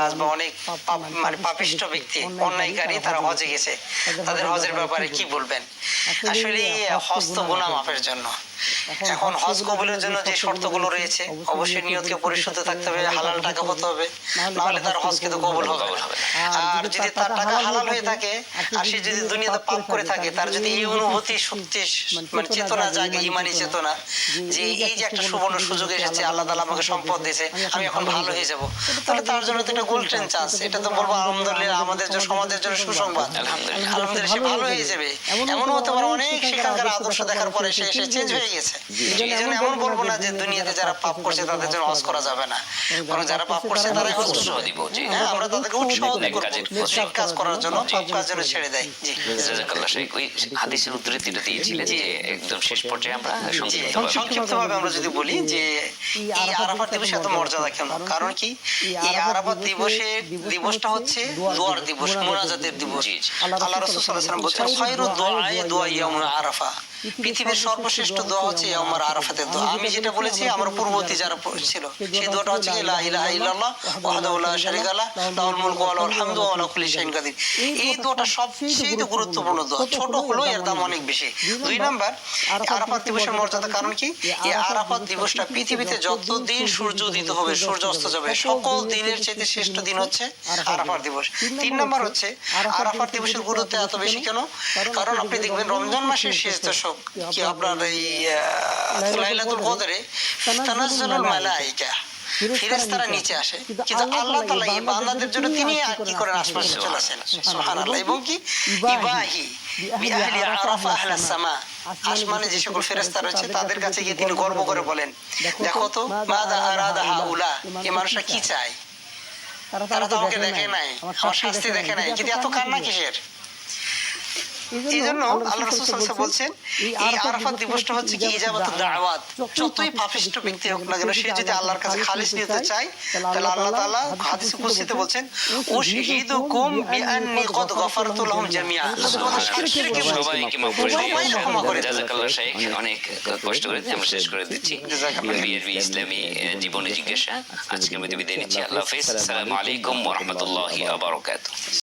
নামাজ বা অনেক মানে পাপিষ্ঠ ব্যক্তি, অন্যায়কারী, তারা হজে গেছে, তাদের হজের ব্যাপারে কি বলবেন? আসলে হজ তো গুনাহ মাফের জন্য। এখন হজ কবুলের জন্য যে শর্তগুলো রয়েছে, অবশ্যই নিয়তকে পরিশুদ্ধ থাকতে হবে, হালাল টাকা হতে হবে, নাহলে তার হজ কিন্তু কবুল হবে না। আর যদি তার টাকা হালাল হয়ে থাকে আর সে যদি দুনিয়াতে পাপ করে থাকে, তার যদি এই অনুভূতি সত্যি মানে চেতনা জাগে, ইমানি চেতনা, যে এই যে একটা সুবর্ণ সুযোগ এসেছে, আল্লাহ তাআলা আমাকে সম্পদ দিয়েছে, আমি এখন ভালো হয়ে যাব, তাহলে তার জন্য তো একটা গোল্ডেন চান্স। এটা তো বলবো আলহামদুলিল্লাহ, আমাদের যে সমাজের জন্য সুসংবাদ, আলহামদুলিল্লাহ সে ভালো হয়ে যাবে। এমনও হতে পারে অনেক সেখানকার আদর্শ দেখার পরে সে চেঞ্জ হয়ে গেছে। এই জন্য এমন বলবো না যে দুনিয়াতে যারা পাপ করছে তাদের জন্য হজ করা যাবে না, বরং যারা পাপ করছে তারা উৎসাহ দিব। হ্যাঁ, আমরা তাদেরকে উৎসাহ দিব সৎ কাজ করার জন্য, পাপ কাজ যেন ছেড়ে দেয়। জি, জাযাকাল্লাহ শাইখ, ওই হাদিসের উদ্ধৃতিটা দিয়েছিলেন যে একদম শেষ পর্যায়ে আমরা সংক্ষিপ্তভাবে আমরা যদি বলি যে এই আরাফাত দিবস এত মর্যাদা কেন? কারণ কি, এই আরাফাত দিবসটা হচ্ছে দোয়ার দিবস, মুনাজাতের দিবস। আল্লাহ রাসূল সাল্লাল্লাহু আলাইহি ওয়াসাল্লাম বলেছেন, খায়রুদ দুআই দুআ ইয়াউমুল আরাফা, পৃথিবীর সর্বশ্রেষ্ঠ দোয়া হচ্ছে ইয়াউমুল আরাফাতের দোয়া। আমি যেটা বলেছি, আমার পূর্ববর্তী যারা ছিল, সেই দোয়াটা হচ্ছে লা ইলাহা ইল্লাল্লাহ ওয়াহদাহু লা শারীকা লাহু লাহুল মুলকু ওয়া লাহুল হামদু ওয়া লা কুল্লি শাইইন কাদির। এই দোয়াটা সবচেয়ে গুরুত্বপূর্ণ দোয়া, ছোট হলো এর দাম অনেক বেশি। দুই নাম্বার, আরাফাত দিবসের মর্যাদা কারণ কি, এই আরাফাত দিবসটা পৃথিবীতে যত দিন সূর্য উদিত হবে, সূর্য অস্ত যাবে, সকল দিনের চেয়ে শ্রেষ্ঠ দিন হচ্ছে আরাফাত দিবস। তিন নাম্বার হচ্ছে, আরাফাত দিবসের গুরুত্ব এত বেশি কেন? কারণ আপনি দেখবেন রমজান মাসের শেষ দশক কি আপনার এই লাইলাতুল কদরে তানাজ্জালুল মালায়েকা, ফেরেশতারা নিচে আসে, কিন্তু আল্লাহ তাআলা এই বান্দাদের জন্য তিনি কি করেন, আসমানে চলে আসেন। সুবহানাল্লাহ। এবং কি ইবাহি বিআহলি আরাফা আহলাস সামা, আসমানে যে সকল ফেরেশতা রয়েছে তাদের কাছে গিয়ে তিনি গর্ব করে বলেন, দেখো তো মাযা আরাদা হাউলা, এই মানুষরা কি চায়? তারা তো আমাকে দেখে নাই, আমার শাস্তি দেখে নাই, কিন্তু এত কান্না কিসের? এই জন্য আল্লাহ রাসূল সাল্লাল্লাহু আলাইহি ওয়াসাল্লাম বলছেন, এই আরাফাত দিবসটা হচ্ছে কি ইজাবাতুদ দাওয়াত। যতই পাপিষ্ঠ ব্যক্তি হোক না কেন, সে যদি আল্লাহর কাছে খালিস নিতে চায়, তাহলে আল্লাহ তাআলা হাদিসে কুদসিতে বলছেন, উশহিদুকুম বিআন্নী কদ গফারতু লাহুম জামিআ, সবাইকে মাফ করে দিই। জাযাকাল্লাহ শাইখ, অনেক কষ্ট করে আমরা শেষ করে দিচ্ছি বিএনবি ইসলামী জীবনী জিজ্ঞাসা। আজকে আমি বিদায় নিচ্ছি। আল্লাহ হাফেজ। আসসালামু আলাইকুম ওয়া রাহমাতুল্লাহি ওয়া বারাকাতুহু।